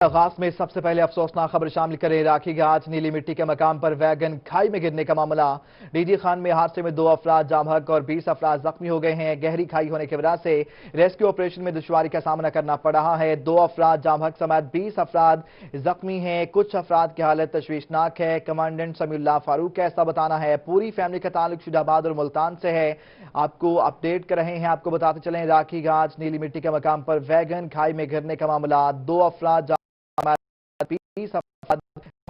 आगाज में सबसे पहले अफसोसनाक खबर शामिल करें। राखी घाट नीली मिट्टी के मकाम पर वैगन खाई में गिरने का मामला। डीडी खान में हादसे में 2 अफराद जाम हक और 20 अफराद जख्मी हो गए हैं। गहरी खाई होने की वजह से रेस्क्यू ऑपरेशन में दुश्वारी का सामना करना पड़ रहा है। 2 अफराद जाम हक समेत 20 अफराद जख्मी हैं। कुछ अफराद की हालत तशवीशनाक है। कमांडेंट समीउल्लाह फारूक का ऐसा बताना है। पूरी फैमिली का ताल्लुक शुजाबाद और मुल्तान से है। आपको अपडेट कर रहे हैं। आपको बताते चलें, राखी घाट नीली मिट्टी के मकाम पर वैगन खाई में गिरने का मामला। 2 अफराद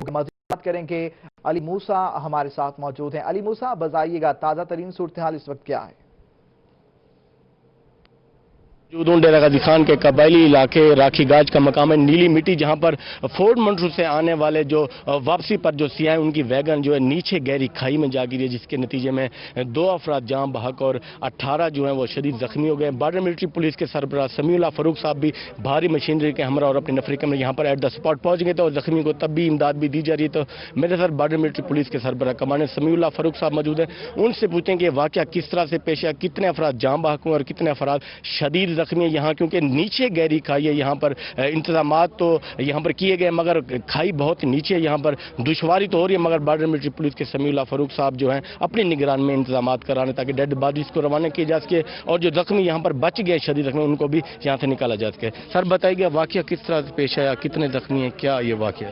मज़ीद बात करेंगे। अली मूसा हमारे साथ मौजूद हैं। अली मूसा, बताइएगा ताज़ा तरीन सूरत हाल इस वक्त क्या है? डेरा गाजी खान के कबायली इलाके राखी गाज का मकाम है नीली मिट्टी, जहां पर फोर्ट मंटरू से आने वाले जो वापसी पर जो सियाह हैं उनकी वैगन जो है नीचे गहरी खाई में जा गिरी है, जिसके नतीजे में 2 अफराद जाम बहक और 18 जो हैं वो शदीद जख्मी हो गए। बॉर्डर मिलिट्री पुलिस के सरबराह समीउल्लाह फारूक साहब भी भारी मशीनरी के हमरा और अपने नफरी कमरे यहाँ पर एट द स्पॉट पहुंच गए थे और जख्मी को तब भी इमदाद भी दी जा रही है। तो मेरे साथ बॉर्डर मिलिट्री पुलिस के सरबराह कमांडेंट समीउल्लाह फारूक साहब मौजूद हैं। उनसे पूछेंगे कि वाकया किस तरह से पेश है, कितने अफराद जाम बहक हुए और कितने अफराद शदीद जख्मी है यहाँ, क्योंकि नीचे गहरी खाई है। यहाँ पर इंतजामात तो यहाँ पर किए गए मगर खाई बहुत नीचे है। यहाँ पर दुश्वारी तो हो रही है, मगर बॉर्डर मिलिट्री पुलिस के समीउल्लाह फारूक साहब जो हैं अपनी निगरान में इंतजामात करा रहे ताकि डेड बॉडीज को रवाना किया जा सके और जो जख्मी यहाँ पर बच गए शदीद जख्मी उनको भी यहाँ से निकाला जा सके। सर बताइए वाकया किस तरह से पेश आया, कितने जख्मी हैं, क्या ये वाकया?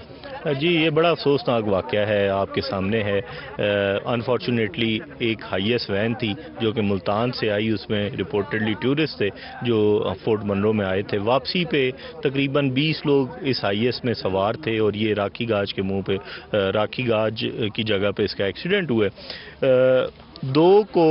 जी, ये बड़ा अफसोसनाक वाक़या है, आपके सामने है। अनफॉर्चुनेटली एक हाईएस वैन थी जो कि मुल्तान से आई, उसमें रिपोर्टेडली टूरिस्ट थे जो फोर्ट मनरो में आए थे। वापसी पे तकरीबन 20 लोग इस हाईएस में सवार थे और ये राखी गाज के मुंह पे राखी गाज की जगह पे इसका एक्सीडेंट हुआ। 2 को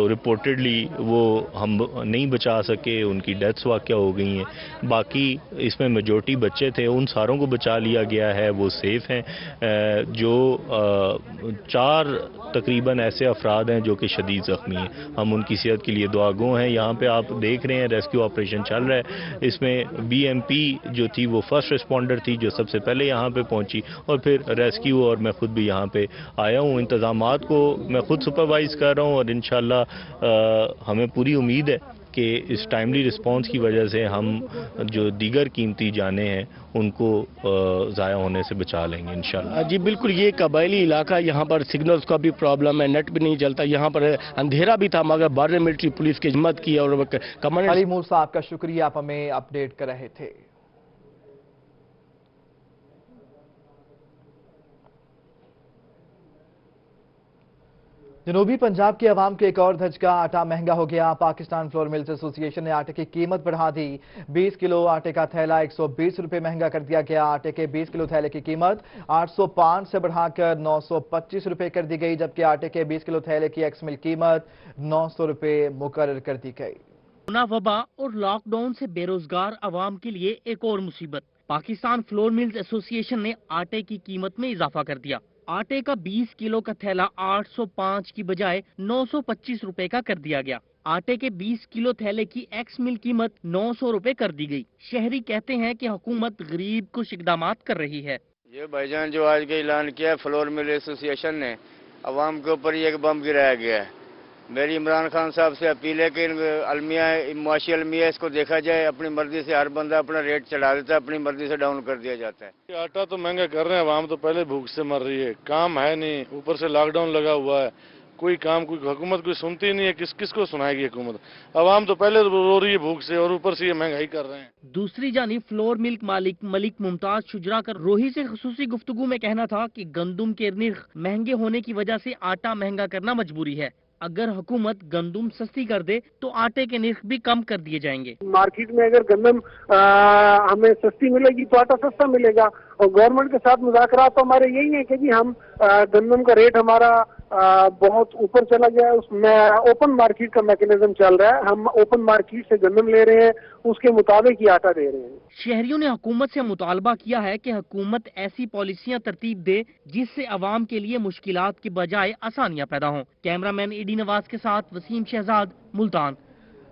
रिपोर्टेडली वो हम नहीं बचा सके, उनकी डेथ्स वाक़या हो गई हैं। बाकी इसमें मेजॉरिटी बच्चे थे, उन सारों को बचा लिया गया है, वो सेफ हैं। जो 4 तकरीबन ऐसे अफराद हैं जो कि शदीद ज़ख्मी हैं, हम उनकी सेहत के लिए दुआगो हैं। यहाँ पे आप देख रहे हैं रेस्क्यू ऑपरेशन चल रहा है। इसमें BMP जो थी वो फर्स्ट रिस्पॉन्डर थी जो सबसे पहले यहाँ पे पहुँची और फिर रेस्क्यू, और मैं खुद भी यहाँ पे आया हूँ। इंतज़ामात को मैं खुद सुपरवाइज कर रहा हूँ और इंशाल्लाह हमें पूरी उम्मीद है कि इस टाइमली रिस्पांस की वजह से हम जो दीगर कीमती जाने हैं उनको ज़ाया होने से बचा लेंगे इंशाल्लाह। जी बिल्कुल, ये कबायली इलाका, यहाँ पर सिग्नल्स का भी प्रॉब्लम है, नेट भी नहीं चलता, यहाँ पर अंधेरा भी था, मगर बॉर्डर मिलिट्री पुलिस की हिम्मत की और कमांडेंट। अली मूसा, आपका शुक्रिया, आप हमें अपडेट कर रहे थे। जनूबी पंजाब के अवाम के एक और धचका, आटा महंगा हो गया। पाकिस्तान फ्लोर मिल्स एसोसिएशन ने आटे की कीमत बढ़ा दी। 20 किलो आटे का थैला 120 रुपए महंगा कर दिया गया। आटे के 20 किलो थैले की कीमत 805 से बढ़ाकर 925 रुपए कर दी गई, जबकि आटे के 20 किलो थैले की एक्स मिल कीमत 900 रुपए मुकर्रर कर दी गई। कोरोना वबा और लॉकडाउन से बेरोजगार अवाम के लिए एक और मुसीबत। पाकिस्तान फ्लोर मिल्स एसोसिएशन ने आटे की कीमत में इजाफा कर दिया। आटे का 20 किलो का थैला 805 की बजाय 925 रुपए का कर दिया गया। आटे के 20 किलो थैले की एक्स मिल कीमत 900 रुपए कर दी गई। शहरी कहते हैं कि हुकूमत गरीब कुछ इकदाम कर रही है। ये भाईजान जो आज के ऐलान किया फ्लोर मिल एसोसिएशन ने, अवाम के ऊपर एक बम गिराया गया है। मेरी इमरान खान साहब से अपील है कि मुआशी अलमिया इसको देखा जाए। अपनी मर्जी से हर बंदा अपना रेट चढ़ा देता है, अपनी मर्जी से डाउन कर दिया जाता है। आटा तो महंगा कर रहे हैं, आवाम तो पहले भूख से मर रही है, काम है नहीं, ऊपर से लॉकडाउन लगा हुआ है, कोई काम कोई हुकूमत कोई सुनती ही नहीं है। किसको सुनाएगी हुकूमत? आवाम तो पहले रो रही है भूख से और ऊपर से ये महंगाई कर रहे हैं। दूसरी जानिब फ्लोर मिल्क मालिक मलिक मुमताज शुजरा का रोही से खसूसी गुफ्तगू में कहना था कि गंदुम के निर्ख महंगे होने की वजह से आटा महंगा करना मजबूरी है। अगर हुकूमत गंदुम सस्ती कर दे तो आटे के निर्ख भी कम कर दिए जाएंगे। मार्केट में अगर गंदम हमें सस्ती मिलेगी तो आटा सस्ता मिलेगा, और गवर्नमेंट के साथ मुज़ाकरात तो हमारे यही है कि जी हम गंदम का रेट हमारा बहुत ऊपर चला गया है। उसमें ओपन मार्केट का मैकेनिज्म चल रहा है, हम ओपन मार्केट से गंदम ले रहे हैं, उसके मुताबिक ही आटा दे रहे हैं। शहरियों ने हुकूमत से मुतालबा किया है कि हुकूमत ऐसी पॉलिसियां तरतीब दे जिससे अवाम के लिए मुश्किलात के बजाय आसानियां पैदा हों। कैमरामैन AD नवाज के साथ वसीम शहजाद, मुल्तान।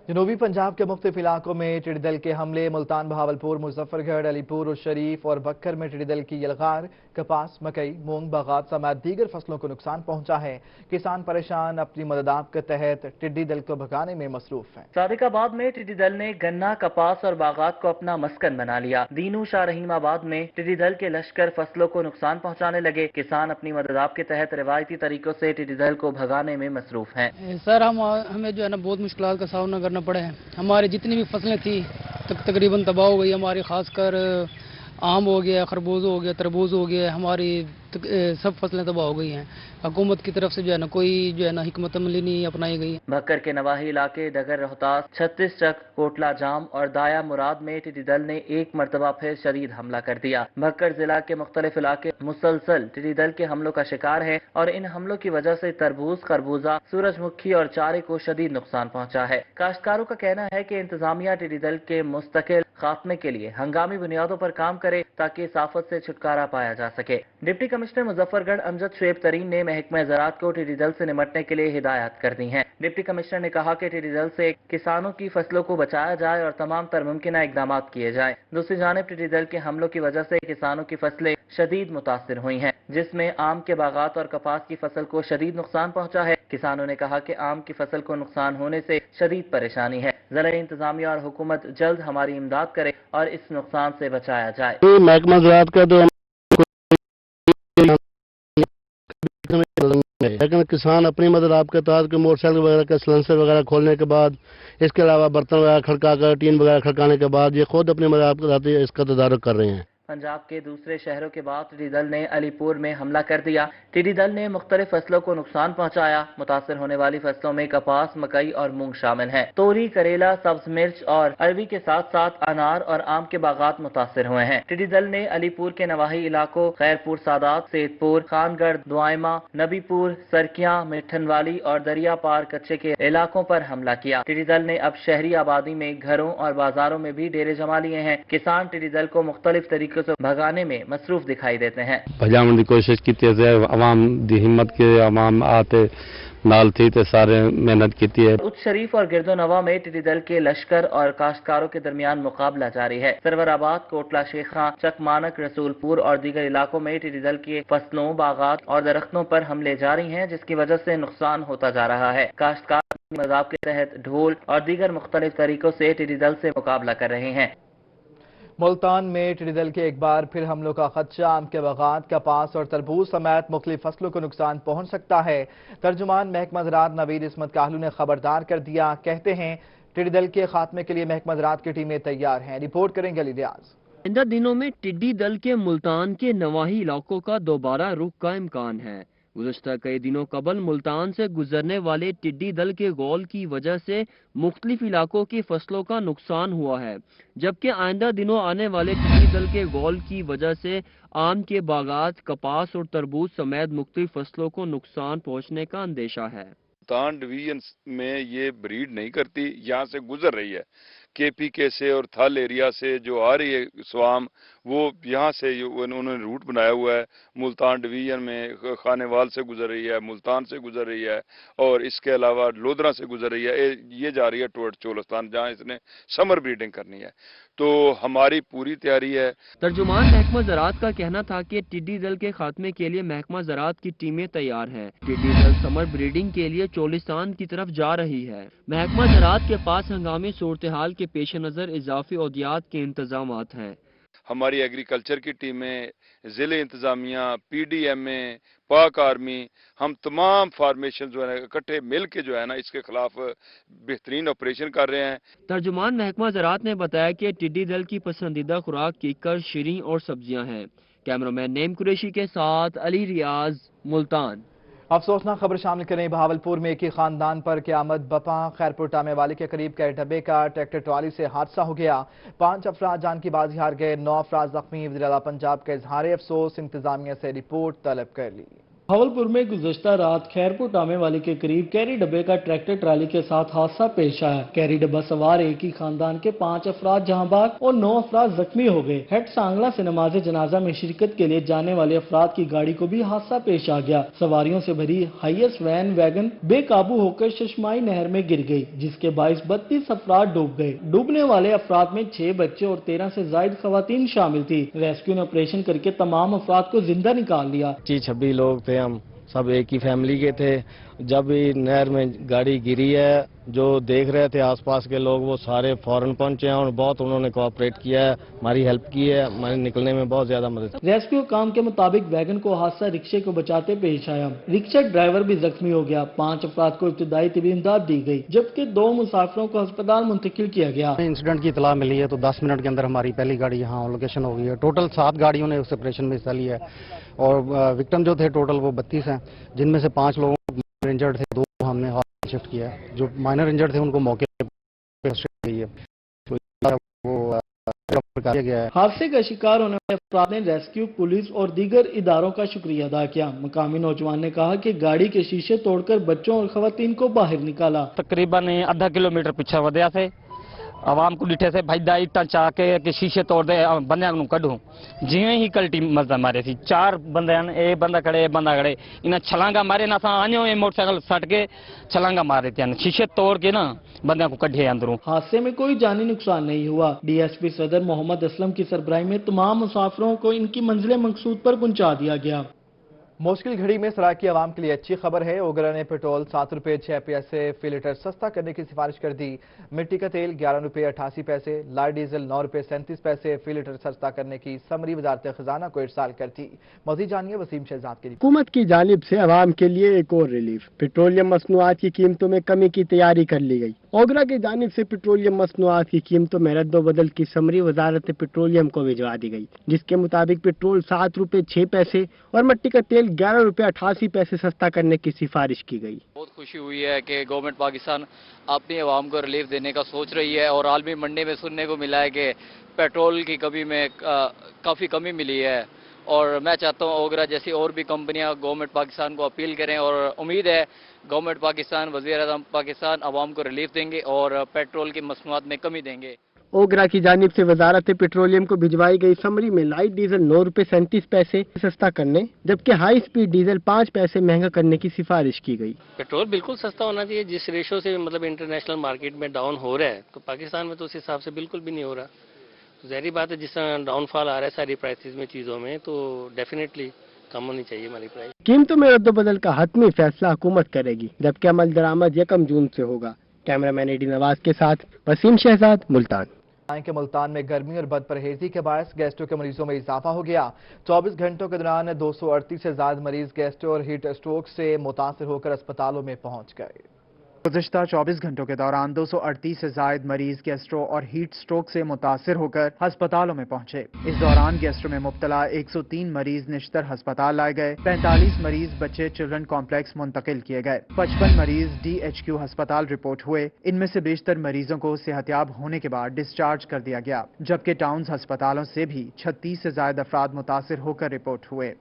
जनूबी पंजाब के मुख्तलिफ इलाकों में टिड्डी दल के हमले, मुल्तान, बहावलपुर, मुजफ्फरगढ़, अलीपुर और शरीफ और बक्कर में टिड्डी दल की यलगार, कपास, मकई, मूंग, बागात समेत दीगर फसलों को नुकसान पहुंचा है। किसान परेशान, अपनी मदद आप के तहत टिड्डी दल को भगाने में मसरूफ हैं। सादिकाबाद में टिड्डी दल ने गन्ना, कपास और बागात को अपना मस्कन बना लिया। दीनू शाह रहीमाबाद में टिड्डी दल के लश्कर फसलों को नुकसान पहुंचाने लगे। किसान अपनी मदद आप के तहत रिवायती तरीकों से टिड्डी दल को भगाने में मसरूफ हैं। सर हमें जो है ना बहुत मुश्किलात का सामना करना पड़ा है। हमारी जितनी भी फसलें थी तकरीबन तबाह हो गई। हमारी खासकर आम हो गया, खरबूज हो गया, तरबूज हो गया, हमारी सब फसलें तबाह हो गई हैं। हुकूमत की तरफ से जो है ना कोई जो है ना हिकमत अमली नहीं अपनाई गई। भक्कर के नवाही इलाके डगर, रोहतास, 36 चक, कोटला जाम और दाया मुराद में टिड्डी दल ने एक मरतबा फिर शदीद हमला कर दिया। भक्कर जिला के मुख्तलिफ इलाके मुसलसल टिड्डी दल के हमलों का शिकार है और इन हमलों की वजह से तरबूज, खरबूजा, सूरजमुखी और चारे को शदीद नुकसान पहुंचा है। काश्तकारों का कहना है कि इंतजामिया टिड्डी दल के मुस्तकिल खात्मे के लिए हंगामी बुनियादों पर काम करे ताकि इस आफत से छुटकारा पाया जा सके। डिप्टी कमिश्नर मुजफ्फरगढ़ अमजद शुएब तरीन ने महकमा ज़राअत को टिड्डी दल से निपटने के लिए हिदायत कर दी हैं। डिप्टी कमिश्नर ने कहा कि टिड्डी दल से किसानों की फसलों को बचाया जाए और तमाम तर मुमकिन इकदाम किए जाएं। दूसरी जानिब टिड्डी दल के हमलों की वजह से किसानों की फसलें शदीद मुतासिर हुई हैं, जिसमें आम के बागात और कपास की फसल को शदीद नुकसान पहुंचा है। किसानों ने कहा कि आम की फसल को नुकसान होने से शदीद परेशानी है। ज़िला इंतजामिया और हुकूमत जल्द हमारी इमदाद करे और इस नुकसान से बचाया जाए। महकमा ज़राअत का तो लेकिन किसान अपनी मदद आपके तहत मोटरसाइकिल वगैरह का सिलेंसर वगैरह खोलने के बाद, इसके अलावा बर्तन वगैरह खड़का कर, टीन वगैरह खड़काने के बाद ये खुद अपनी मदद आपके तहत इसका तदारुक कर रहे हैं। पंजाब के दूसरे शहरों के बाद टिड्डी दल ने अलीपुर में हमला कर दिया। टिड्डी दल ने मुख्तलिफ फसलों को नुकसान पहुंचाया। मुतासर होने वाली फसलों में कपास, मकई और मूंग शामिल हैं। तोरी, करेला, सब्ज मिर्च और अरवी के साथ साथ अनार और आम के बागात मुतासर हुए हैं। टिड्डी दल ने अलीपुर के नवाही इलाकों खैरपुर, सादात, सेतपुर, खानगढ़, दुआइमा, नबीपुर, सरकियां, मिठनवाली और दरिया पार कच्चे के इलाकों पर हमला किया। टिड्डी दल ने अब शहरी आबादी में घरों और बाजारों में भी डेरे जमा लिए हैं। किसान टिड्डी दल को मुख्तलिफ तरीकों से भगाने में मसरूफ दिखाई देते हैं। भजाने की कोशिश की अवाम दी हिम्मत के अवाम आते नाल थी तो सारे मेहनत की है। उच्च शरीफ और गिरदो नवा में टिड्डी दल के लश्कर और काश्तकारों के दरमियान मुकाबला जारी है। सरवराबाद, कोटला शेखा, चकमानक, रसूलपुर और दीगर इलाकों में टिड्डी दल के फसलों, बागात और दरख्तों पर हमले जारी हैं, जिसकी वजह से नुकसान होता जा रहा है। काश्तकार मज़ाब के तहत ढोल और दीगर मुख्तलिफ तरीकों से टिड्डी दल से मुकाबला कर रहे हैं। मुल्तान में टिड्डी दल के एक बार फिर हमलों का खदशा, आम के बागात, कपास और तरबूज समेत मुख्तलिफ फसलों को नुकसान पहुंच सकता है। तर्जुमान महकमा ज़राअत नवीद इस्मत काहलू ने खबरदार कर दिया। कहते हैं टिड्डी दल के खात्मे के लिए महकमा ज़राअत की टीमें तैयार हैं। रिपोर्ट करेंगे अली रियाज। आइंदा दिनों में टिड्डी दल के मुल्तान के नवाही इलाकों का दोबारा रुख का इम्कान है। गुज़श्ता कई दिनों कबल मुल्तान से गुजरने वाले टिड्डी दल के गौल की वजह से मुख्तलिफ इलाकों की फसलों का नुकसान हुआ है, जबकि आइंदा दिनों आने वाले टिड्डी दल के गौल की वजह से आम के बागात, कपास और तरबूज समेत मुख्तलिफ फसलों को नुकसान पहुँचने का अंदेशा है। मुल्तान डिवीजन में ये ब्रीड नहीं करती, यहाँ से गुजर रही है। KPK से और थल एरिया से जो आ रही है स्वाम, वो यहाँ से उन्होंने रूट बनाया हुआ है। मुल्तान डिवीजन में खानेवाल से गुजर रही है, मुल्तान से गुजर रही है और इसके अलावा लोधरा से गुजर रही है। ये जा रही है टुवर्ड चोलस्तान, जहाँ इसने समर ब्रीडिंग करनी है। तो हमारी पूरी तैयारी है। तर्जुमान महकमा ज़राअत का कहना था कि टिड्डी दल के खात्मे के लिए महकमा ज़राअत की टीमें तैयार हैं। टिड्डी दल समर ब्रीडिंग के लिए चोलिस्तान की तरफ जा रही है। महकमा ज़राअत के पास हंगामी सूरत हाल के पेश नज़र इजाफी औदियात के इंतजामात हैं। हमारी एग्रीकल्चर की टीमें, ज़िले इंतजामिया, PDMA, पाक आर्मी, हम तमाम फार्मेशन जो है इकट्ठे मिल के जो है ना इसके खिलाफ बेहतरीन ऑपरेशन कर रहे हैं। तर्जुमान महकमा ज़राअत ने बताया कि टिड्डी दल की पसंदीदा खुराक कीकर, शीरीं और सब्जियां हैं। कैमरामैन नेम कुरैशी के साथ अली रियाज, मुल्तान। अफसोसनाक खबर शामिल करें। बहावलपुर में एक ही खानदान पर क़यामत बपा। खैरपुर टामे वाले के करीब के डब्बे का ट्रैक्टर ट्रॉली से हादसा हो गया। 5 अफराद जान की बाजी हार गए, 9 अफराद जख्मी। वज़ीर आला पंजाब का इजहार अफसोस, इंतजामिया से रिपोर्ट तलब कर ली। بھاولپور میں گزشتہ رات خیرپور ٹامے والی کے قریب کیری ڈبے کا ٹریکٹر ٹرالی کے ساتھ حادثہ پیش آیا۔ کیری ڈبہ سوار ایک ہی خاندان کے 5 افراد جہاں باغ اور 9 افراد زخمی ہو گئے۔ ہیڈ سانگلہ سے نماز جنازہ میں شرکت کے لیے جانے والے افراد کی گاڑی کو بھی حادثہ پیش آ گیا۔ سواریوں سے بھری ہائیس ویگن بے قابو ہو کر ششمائی نہر میں گر گئی، جس کے باعث 32 افراد ڈوب گئے۔ ڈوبنے والے افراد میں 6 بچے اور 13 سے زائد خواتین شامل تھی۔ ریسکیو نے آپریشن کر کے تمام افراد کو زندہ نکال لیا۔ 26 لوگ تھے، ہم سب ایک ہی فیملی کے تھے۔ جب نہر میں گاڑی گری ہے، جو دیکھ رہے تھے آس پاس کے لوگ وہ سارے فوراً پہنچے ہیں اور بہت انہوں نے کوآپریٹ کیا ہے، ہماری ہیلپ کی ہے، ہمارے نکلنے میں بہت زیادہ مدد کی۔ ریسکیو کام کے مطابق ویگن کو حادثہ رکشے کو بچاتے پیش آیا۔ رکشہ ڈرائیور بھی زخمی ہو گیا۔ 5 افراد کو ابتدائی طبی امداد دی گئی، جبکہ 2 مسافروں کو ہسپتال منتقل کیا گیا۔ انسیڈنٹ کی اطلاع ملی ہے تو 10 منٹ کے اندر ہماری پہلی گاڑی یہاں لوکیشن ہو گئی ہے۔ ٹوٹل 7 گاڑیوں نے اس آپریشن میں حصہ لیا ہے اور وکٹم جو تھے ٹوٹل وہ 32 ہیں، جن میں سے 5 لوگوں انجرڈ تھے، 2 ہم نے ہاسپٹل شفٹ کیا ہے۔ جو مائنر انجرڈ تھے ان کو موقع پہ گئی ہے۔ حادثے کا شکار ہونے والے افراد نے ریسکیو، پولیس اور دیگر اداروں کا شکریہ ادا کیا۔ مقامی نوجوان نے کہا کہ گاڑی کے شیشے توڑ کر بچوں اور خواتین کو باہر نکالا۔ تقریباً آدھا کلومیٹر پیچھے ودیا سے عوام کو ڈٹھے سے بھائی اٹا چاہ کے شیشے توڑ دے بندیاں کو کڈوں جیویں ہی کلٹی مزہ مارے سی 4 بندے اے بندہ کھڑے انہیں چھلانگا مارے نہ آنیوں موٹر سائیکل سٹ کے چھلانگا مارے تھے شیشے توڑ کے نا بندیاں کو کڈھے اندروں۔ حادثے میں کوئی جانی نقصان نہیں ہوا۔ ڈی ایس پی صدر محمد اسلم کی سربراہی میں تمام مسافروں کو ان کی منزل مقصود پر پہنچا دیا گیا۔ مشکل گھڑی میں سرائیکی عوام کے لیے اچھی خبر ہے۔ اوگرا نے پیٹرول 7 روپے 6 پیسے فی لیٹر سستا کرنے کی سفارش کر دی۔ مٹی کا تیل 11 روپے 88 پیسے، لائٹ ڈیزل 9 روپے 37 پیسے فی لیٹر سستا کرنے کی سمری وزارت خزانہ کو ارسال کر دی۔ مزید جانیے وسیم شہزاد کی رپورٹ۔ حکومت کی جانب سے عوام کے لیے ایک اور ریلیف، پیٹرولیم مصنوعات کی قیمتوں میں کمی کی تیاری کر لی گئی۔ اوگرا کی جانب سے پیٹرولیم مصنوعات کی قیمتوں میں رد و بدل کی سمری وزارت پیٹرولیم کو بھجوا دی گئی، جس کے مطابق پیٹرول 7 روپے 6 پیسے اور مٹی کا تیل 11 روپے 88 پیسے سستا کرنے کی سفارش کی گئی۔ بہت خوشی ہوئی ہے کہ گورنمنٹ پاکستان اپنی عوام کو ریلیف دینے کا سوچ رہی ہے، اور عالمی منڈی میں سننے کو ملا ہے کہ پیٹرول کی کمی میں کافی کمی ملی ہے، اور میں چاہتا ہوں اوگرا جیسی اور بھی کمپنیاں گورنمنٹ پاکستان کو اپیل کریں، اور امید ہے گورنمنٹ پاکستان، وزیر اعظم پاکستان عوام کو ریلیف دیں گے اور پیٹرول کی مصنوعات میں کمی دیں گے۔ اوگرا کی جانب سے وزارت پیٹرولیم کو بھجوائی گئی سمری میں لائٹ ڈیزل 9 روپے 37 پیسے سستا کرنے، جبکہ ہائی سپیڈ ڈیزل 5 پیسے مہنگا کرنے کی سفارش کی گئی۔ پیٹرول بالکل سستا ہونا چاہیے، جس ریشو سے مطلب انٹرنیشنل مارکیٹ میں ڈاؤن ہو رہا ہے، تو پاکستان میں تو اس حساب سے بالکل بھی نہیں ہو رہا۔ ظاہری بات ہے جس طرح ڈاؤن فال آ رہا ہے ساری پرائسز میں چیزوں میں، تو ڈیفینیٹلی کم ہونی چاہیے ہماری پرائس۔ قیمتوں میں رد و بدل کا حتمی فیصلہ حکومت کرے گی، جبکہ عمل درآمد 1 جون سے ہوگا۔ کیمرہ مین ایڈی نواز کے ساتھ وسیم شہزاد، ملتان۔ کہ ملتان میں گرمی اور بد پرہیزی کے باعث گیسٹرو کے مریضوں میں اضافہ ہو گیا۔ 24 گھنٹوں کے دوران 238 سے زائد مریض گیسٹرو اور ہیٹ اسٹروک سے متاثر ہو کر اسپتالوں میں پہنچ گئے۔ گزشتہ 24 گھنٹوں کے دوران 238 سے زائد مریض گیسٹرو اور ہیٹ سٹروک سے متاثر ہو کر ہسپتالوں میں پہنچے۔ اس دوران گیسٹرو میں مبتلا 103 مریض نشتر ہسپتال لائے گئے، 45 مریض بچے چلڈرن کمپلیکس منتقل کیے گئے، 55 مریض DHQ ہسپتال رپورٹ ہوئے۔ ان میں سے بیشتر مریضوں کو صحتیاب ہونے کے بعد ڈسچارج کر دیا گیا، جبکہ ٹاؤنز ہسپتالوں سے بھی 36 سے زائد افراد متاثر ہو کر رپورٹ ہوئے۔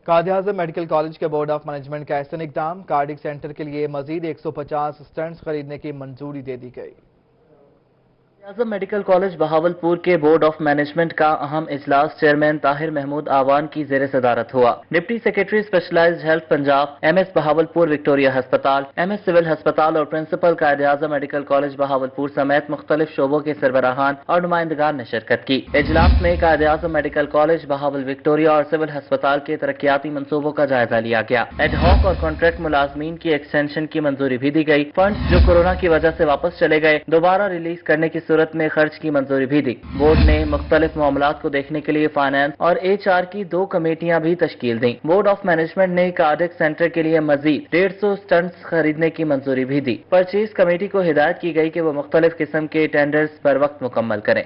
قائد اعظم میڈیکل کالج کے بورڈ آف مینجمنٹ کا احسن اقدام، کارڈک سینٹر کے لیے مزید 150 سٹنٹس خریدنے کی منظوری دے دی گئی۔ اعظم میڈیکل کالج بہاولپور کے بورڈ آف مینجمنٹ کا اہم اجلاس چیئرمین طاہر محمود آوان کی زیر صدارت ہوا۔ Deputy secretary specialized health Punjab, MS Bahawalpur Victoria ہسپتال، MS سول ہسپتال اور principal Quaid Azam medical college Bahawalpur سمیت مختلف شعبوں کے سربراہان اور نمائندگان نے شرکت کی۔ اجلاس میں Quaid Azam medical college Bahawal Victoria اور سول ہسپتال کے ترقیاتی منصوبوں کا جائزہ لیا گیا۔ ایڈ ہاک اور کانٹریکٹ ملازمین کی ایکسٹینشن کی منظوری بھی دی گئی۔ فنڈز جو کورونا کی وجہ سے واپس چلے گئے دوبارہ ریلیز کرنے کی صورت میں خرچ کی منظوری بھی دی۔ بورڈ نے مختلف معاملات کو دیکھنے کے لیے فائنانس اور HR کی 2 کمیٹیاں بھی تشکیل دیں۔ بورڈ آف مینجمنٹ نے کارڈک سینٹر کے لیے مزید 150 سٹنٹس خریدنے کی منظوری بھی دی۔ پرچیز کمیٹی کو ہدایت کی گئی کہ وہ مختلف قسم کے ٹینڈرز پر وقت مکمل کریں۔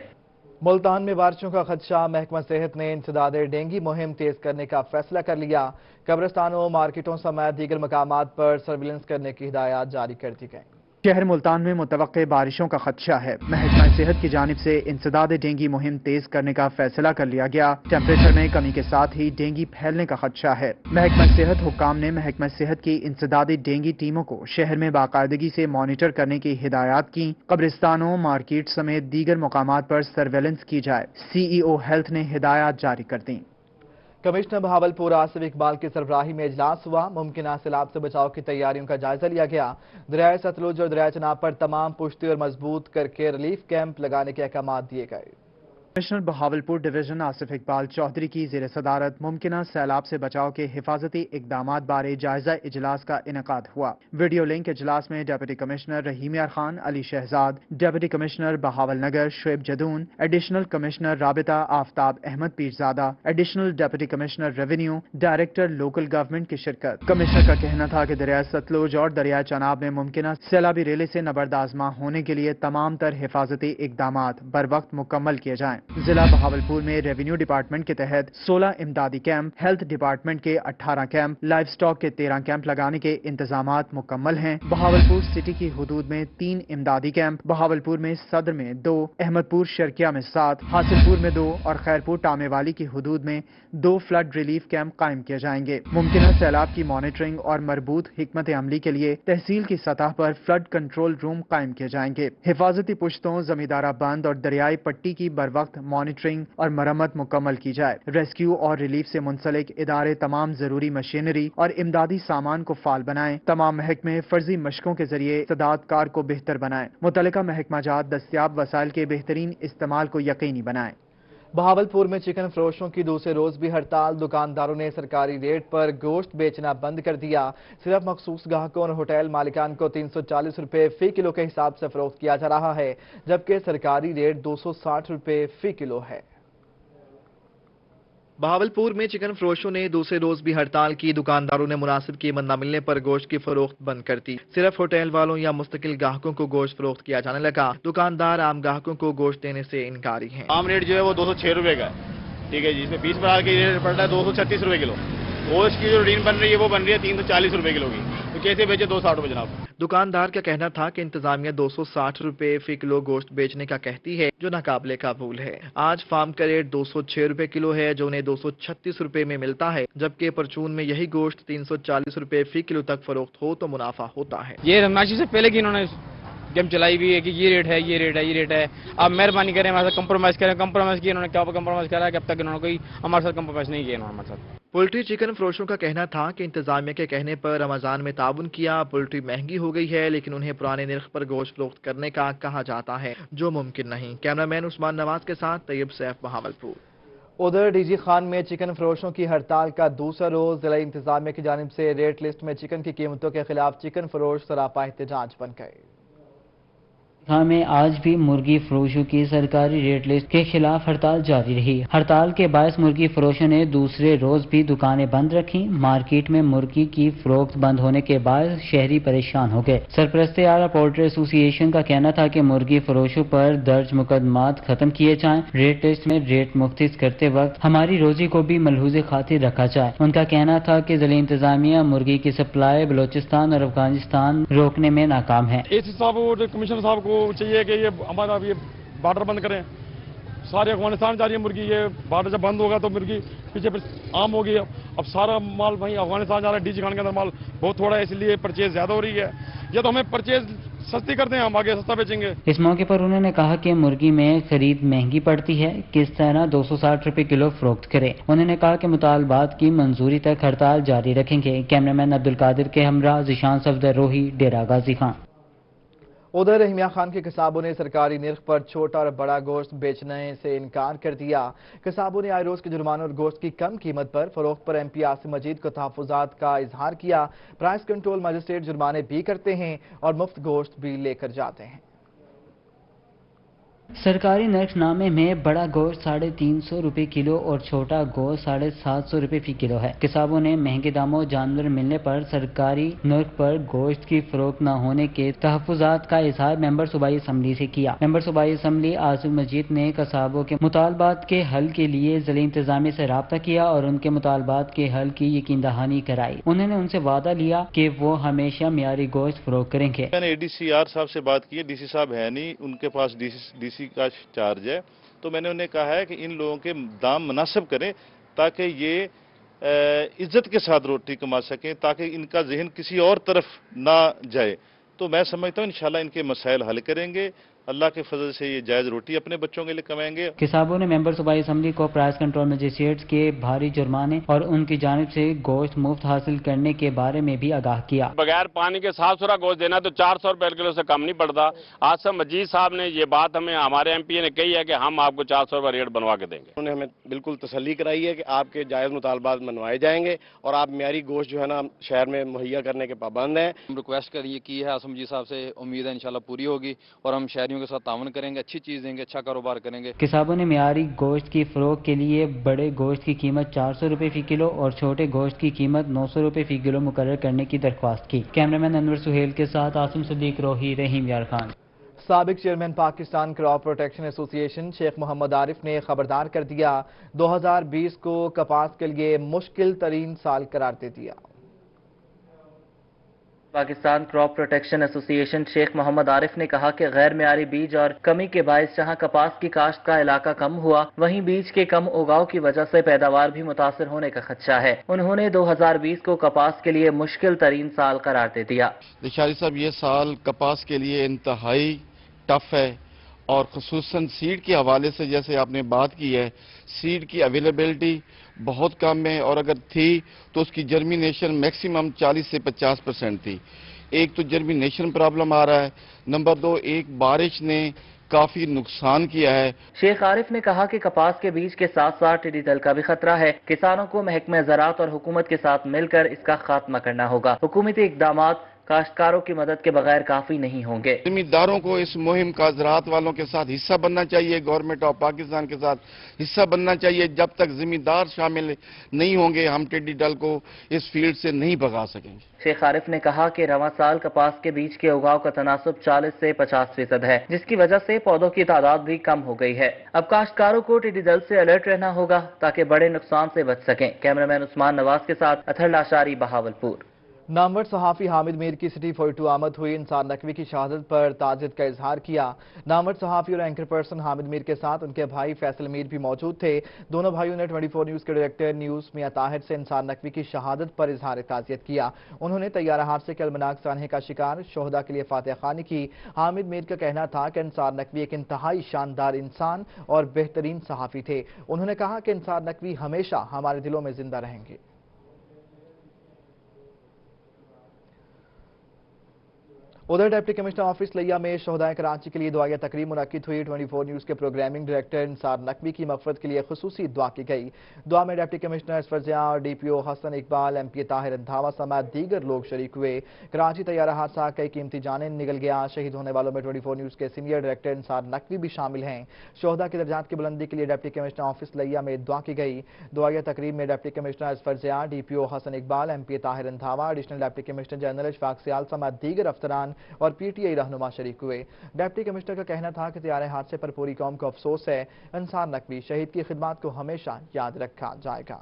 ملتان میں بارشوں کا خدشہ، محکمہ صحت نے انسداد ڈینگی مہم تیز کرنے کا فیصلہ کر لیا۔ قبرستانوں، مارکیٹوں سمیت دیگر مقامات پر سرویلنس کرنے کی ہدایات جاری کر دی گئیں۔ शहर मुल्तान में मुतवक्के बारिशों का खदशा है। महकमा सेहत की जानिब से इंसदाद डेंगू मुहिम तेज करने का फैसला कर लिया गया। टेम्परेचर में कमी के साथ ही डेंगू फैलने का खदशा है। महकमा सेहत हुक्काम ने महकमा सेहत की इंसदादी डेंगू टीमों को शहर में बाकायदगी से मॉनिटर करने की हिदायत की। कब्रिस्तानों, मार्केट समेत दीगर मकामात पर सर्वेलेंस की जाए। CEO हेल्थ ने हिदायत जारी कर दी। कमिश्नर बहावलपुर आसिफ इकबाल की सरबराही में इजलास हुआ। मुमकिन सैलाब से बचाव की तैयारियों का जायजा लिया गया। दरियाए सतलुज और दरियाए चनाब पर तमाम पुश्ती और मजबूत करके रिलीफ कैंप लगाने के अहकाम दिए गए। कमिश्नर बहावलपुर डिवीजन आसिफ इकबाल चौधरी की ज़ेर सदारत मुमकिन सैलाब से बचाव के हिफाजती इकदामात बारे जायजा इजलास का इनेकाद हुआ। वीडियो लिंक इजलास में deputy commissioner Rahim Yar Khan, Ali Shahzad, deputy commissioner Bahawal Nagar Shoaib Jadoon, additional commissioner राबिता Aftab Ahmed Pirzada, additional deputy commissioner revenue, director local government की शिरकत। कमिश्नर का कहना था कि दरिया सतलुज और दरिया चनाब में मुमकिन सैलाबी रेले से नबरदाजमा होने के लिए तमाम तर हिफाजती इकदामात बर वक्त मुकम्मल किए जाएं। जिला बहावलपुर में रेवेन्यू डिपार्टमेंट के तहत 16 इमदादी कैंप, हेल्थ डिपार्टमेंट के 18 कैंप, लाइव स्टॉक के 13 कैंप लगाने के इंतजामात मुकम्मल हैं। बहावलपुर सिटी की हुदूद में 3 इमदादी कैंप, बहावलपुर में सदर में 2, अहमदपुर शर्किया में 7, हासिलपुर में 2 और खैरपुर टामेवाली की हुदूद में 2 फ्लड रिलीफ कैंप कायम किए जाएंगे। मुमकिन सैलाब की मॉनिटरिंग और मरबूत हिकमत अमली के लिए तहसील की सतह पर फ्लड कंट्रोल रूम कायम किए जाएंगे। हिफाजती पुश्तों, जमींदारा बंद और दरियाई पट्टी की बर वक्त मॉनिटरिंग और मरम्मत मुकम्मल की जाए। रेस्क्यू और रिलीफ से मुंसलिक इदारे तमाम जरूरी मशीनरी और इमदादी सामान को फाल बनाएं। तमाम महकमे फर्जी मशकों के जरिए इस्तेदाद कार को बेहतर बनाएं। मुतल्लिका महकमा जात दस्तियाब वसाइल के बेहतरीन इस्तेमाल को यकीनी बनाएं। बहावलपुर में चिकन फरोशों की दूसरे रोज भी हड़ताल। दुकानदारों ने सरकारी रेट पर गोश्त बेचना बंद कर दिया। सिर्फ मखसूस ग्राहकों और होटल मालिकान को 340 रुपए फी किलो के हिसाब से फरोख्त किया जा रहा है, जबकि सरकारी रेट 260 रुपए फी किलो है। बहावलपुर में चिकन फरोशों ने दूसरे रोज भी हड़ताल की। दुकानदारों ने मुनासिब कीमत न मिलने पर गोश्त की फरोख्त बंद कर दी। सिर्फ होटल वालों या मुस्तकिल ग्राहकों को गोश्त फरोख्त किया जाने लगा। दुकानदार आम ग्राहकों को गोश्त देने से इनकारी हैं। आम रेट जो है वो 206 रुपए का है, ठीक है जी। इसमें 20 बरार की रेट पड़ रहा है 236 रुपए किलो। गोश्त की जो रीन बन रही है वो बन रही है 340 रुपए किलो की। तो कैसे बेचे 260 रुपए जनाब? दुकानदार का कहना था कि इंतजामिया 260 रुपए फी किलो गोश्त बेचने का कहती है, जो नाकाबिले काबूल है। आज फार्म का रेट 206 रुपए किलो है, जो उन्हें 236 रुपए में मिलता है, जबकि परचून में यही गोश्त 340 रुपए फी किलो तक फरोख्त हो तो मुनाफा होता है। ये रमनाशी से पहले की इन्होंने गेम चलाई भी है कि ये रेट है, ये रेट है, ये रेट है। आप मेहरबानी करें हमारे साथ कंप्रोमाइज करें। कंप्रोमाइज किया इन्होंने, क्या कंप्रोमाइज करा है कि अब तक इन्होंने कोई हमारे साथ कंप्रोमाइज नहीं किया इन्होंने हमारे साथ। पोल्ट्री चिकन फरोशों का कहना था कि इंतजामिया के कहने पर रमजान में ताउन किया। पोल्ट्री महंगी हो गई है, लेकिन उन्हें पुराने निर्ख पर गोश्त फरोख्त करने का कहा जाता है, जो मुमकिन नहीं। कैमरामैन उस्मान नवाज के साथ तैयब सैफ, बहावलपुर। उधर डीजी खान में चिकन फरोशों की हड़ताल का दूसरा रोज जिला इंतजामिया की जानिब से रेट लिस्ट में चिकन की कीमतों के खिलाफ चिकन फरोश सरापा एहतजाज बन गए। खान में आज भी मुर्गी फरोशों की सरकारी रेट लिस्ट के खिलाफ हड़ताल जारी रही। हड़ताल के बायस मुर्गी फरोशों ने दूसरे रोज भी दुकानें बंद रखी। मार्केट में मुर्गी की फरोख्त बंद होने के बाद शहरी परेशान हो गए। सरपरस्ते आला पोल्ट्री एसोसिएशन का कहना था कि मुर्गी फरोशों पर दर्ज मुकदमात खत्म किए जाएं। रेट लिस्ट में रेट मुख्तिस करते वक्त हमारी रोजी को भी मलहूज़े खातिर रखा जाए। उनका कहना था कि जिला इंतजामिया मुर्गी की सप्लाई बलोचिस्तान और अफगानिस्तान रोकने में नाकाम है। कमिश्नर साहब को चाहिए कि ये हमारा ये बॉर्डर बंद करें। सारे अफगानिस्तान जा रही है मुर्गी, ये बॉर्डर जब बंद होगा तो मुर्गी पीछे आम होगी। अब सारा माल वहीं अफगानिस्तान जा रहा है। डीजी खान के अंदर माल बहुत थोड़ा है, इसलिए परचेज ज्यादा हो रही है। ये तो हमें परचेज सस्ती करते हैं, हम आगे सस्ता बेचेंगे। इस मौके पर उन्होंने कहा कि मुर्गी में खरीद महंगी पड़ती है, किस तरह 260 रुपए किलो फरोख्त करे। उन्होंने कहा कि मुतालबात की मंजूरी तक हड़ताल जारी रखेंगे। कैमरामैन अब्दुल कादिर के हमरा जिशान सफदर रोही, डेरा गाजी खान। उधर रहीमिया खान के किसाबों ने सरकारी निर्ख पर छोटा और बड़ा गोश्त बेचने से इनकार कर दिया। किसाबों ने आए रोज के जुर्मानों और गोश्त की कम कीमत पर फरोख्त पर MP आसिम मजीद को तहफ़्फ़ुज़ात का इजहार किया। प्राइस कंट्रोल मजिस्ट्रेट जुर्माने भी करते हैं और मुफ्त गोश्त भी लेकर जाते हैं। सरकारी नरकनामे में बड़ा गोश्त 350 रुपए किलो और छोटा गोश्त 750 रुपए फी किलो है। किसानों ने महंगे दामों जानवर मिलने पर सरकारी नर्क पर गोश्त की फरोख्त न होने के तहफ़्फ़ुज़ात का इज़हार मेंबर सूबाई असम्बली से किया। मेंबर सूबाई असम्बली आसिफ मजीद ने किसानों के मुतालबात के हल के लिए ज़िला इंतज़ामिया से राब्ता किया और उनके मुतालबात के हल की यकीन दहानी कराई। उन्होंने उनसे वादा लिया कि वो हमेशा मियारी गोश्त फरोख्त करेंगे। मैंने ADCR साहब से बात की है, DC साहब है नहीं, उनके पास DC का चार्ज है, तो मैंने उन्हें कहा है कि इन लोगों के दाम मुनासिब करें ताकि ये इज्जत के साथ रोटी कमा सकें, ताकि इनका जहन किसी और तरफ ना जाए। तो मैं समझता हूँ इंशाल्लाह इनके मसाइल हल करेंगे, अल्लाह के फजल से ये जायज़ रोटी अपने बच्चों के लिए कमाएंगे। किसानों ने मेंबर सूबाई असम्बली को प्राइस कंट्रोल मजिस्ट्रेट्स के भारी जुर्माने और उनकी जानिब से गोश्त मुफ्त हासिल करने के बारे में भी आगाह किया। बगैर पानी के साफ सुथरा गोश्त देना तो 400 रुपए किलो से कम नहीं पड़ता। आसिफ मजीद साहब ने ये बात हमारे MP ने कही है कि हम आपको 400 रुपए रेट बनवा के देंगे। उन्होंने हमें बिल्कुल तसल्ली कराई है कि आपके जायज़ मुतालबात मनवाए जाएंगे और आप मियारी गोश्त जो है ना शहर में मुहैया करने के पाबंद हैं। रिक्वेस्ट की है आसिफ मजीद साहब से, उम्मीद है इंशाल्लाह पूरी होगी और हम शहरियों के साथ तावन करेंगे, अच्छी चीज देंगे, अच्छा कारोबार करेंगे। किसानों ने मियारी गोश्त की फरोख्त के लिए बड़े गोश्त की कीमत 400 रुपए फी किलो और छोटे गोश्त की कीमत 900 रुपए फी किलो मुकर्रर करने की दरख्वास्त की। कैमरामैन अनवर सुहेल के साथ आसिम सदीक, रोही, रहीम यार खान। साबिक chairman Pakistan crop protection association Sheikh Mohammad Arif ने खबरदार कर दिया, 2020 को कपास के लिए मुश्किल तरीन साल करार दे दिया। Pakistan crop protection association Sheikh Mohammad Arif ने कहा कि गैर मियारी बीज और कमी के बायस जहां कपास की काश्त का इलाका कम हुआ, वहीं बीज के कम उगाव की वजह से पैदावार भी मुतासर होने का खदशा है। उन्होंने 2020 को कपास के लिए मुश्किल तरीन साल करार दे दिया। निशारी साहब, ये साल कपास के लिए इंतहाई टफ है और खुसूसन सीड के हवाले से जैसे आपने बात की है, सीड की अवेलेबिलिटी बहुत कम है और अगर थी तो उसकी जर्मिनेशन मैक्सिमम 40 से 50% थी। एक तो जर्मिनेशन प्रॉब्लम आ रहा है, नंबर 2 एक बारिश ने काफी नुकसान किया है। शेख आरिफ ने कहा कि कपास के बीज के साथ साथ टिड्डी दल का भी खतरा है। किसानों को महकमे ज़राअत और हुकूमत के साथ मिलकर इसका खात्मा करना होगा। हुकूमती इक़दामात काश्तकारों की मदद के बगैर काफी नहीं होंगे। जिम्मेदारों को इस मुहिम का ज़राअत वालों के साथ हिस्सा बनना चाहिए, गवर्नमेंट ऑफ पाकिस्तान के साथ हिस्सा बनना चाहिए। जब तक जिम्मेदार शामिल नहीं होंगे हम टिड्डी दल को इस फील्ड से नहीं भगा सकेंगे। शेख आरिफ ने कहा कि रवां साल कपास के बीज के उगाव का तनासुब 40 से 50% है, जिसकी वजह से पौधों की तादाद भी कम हो गई है। अब काश्तकारों को टिड्डी दल से अलर्ट रहना होगा ताकि बड़े नुकसान से बच सकें। कैमरामैन उस्मान नवाज के साथ अथर लाशारी, बहावलपुर। नामवर सहाफ़ी हामिद मीर की सिटी 42 आमद हुई। इंसार नकवी की शहादत पर ताज़ियत का इजहार किया। नामवर सहाफ़ी और एंकर पर्सन हामिद मीर के साथ उनके भाई फैसल मीर भी मौजूद थे। दोनों भाइयों ने 24 न्यूज़ के डायरेक्टर न्यूज़ मियां ताहिर से इंसार नकवी की शहादत पर इजहार ताज़ियत किया। उन्होंने तैयारा हादसे के अलमनाक सानहे का शिकार शोहदा के लिए फातिहा खानी की। हामिद मीर का कहना था कि इंसार नकवी एक इंतहाई शानदार इंसान और बेहतरीन सहाफ़ी थे। उन्होंने कहा कि इंसार नकवी हमेशा हमारे दिलों में जिंदा रहेंगे। उधर डिप्टी कमिश्नर ऑफिस लिया में शोहदाए कराची के लिए दुआया तकरीब मुनक्किद हुई। 24 न्यूज़ के प्रोग्रामिंग डायरेक्टर इंसार नकवी की मग़फ़िरत के लिए खुसूसी दुआ की गई। दुआ में डिप्टी कमिश्नर असफरजिया और DPO हसन इकबाल, MP ताहिर अंधावा समेत दीगर लोग शरीक हुए। कराची तैयारा हादसा कई कीमती जानें निकल गया। शहीद होने वालों में 24 न्यूज़ के सीनियर डायरेक्टर इंसार नकवी भी शामिल हैं। शोहदा के दर्जात की बुलंदी के लिए डिप्टी कमिश्नर ऑफिस लिया में दुआ की गई। दुआया तकरीब में डिप्टी कमिश्नर असफरजिया, DPO Hasan Iqbal, MP Tahir Andhawa, additional deputy commissioner general Ishfaq Sial समेत दीगर अफसरान और PTI रहनुमा शरीक हुए। डिप्टी कमिश्नर का कहना था कि तैयारे हादसे पर पूरी कौम को अफसोस है। इंसार नकवी शहीद की खिदमत को हमेशा याद रखा जाएगा।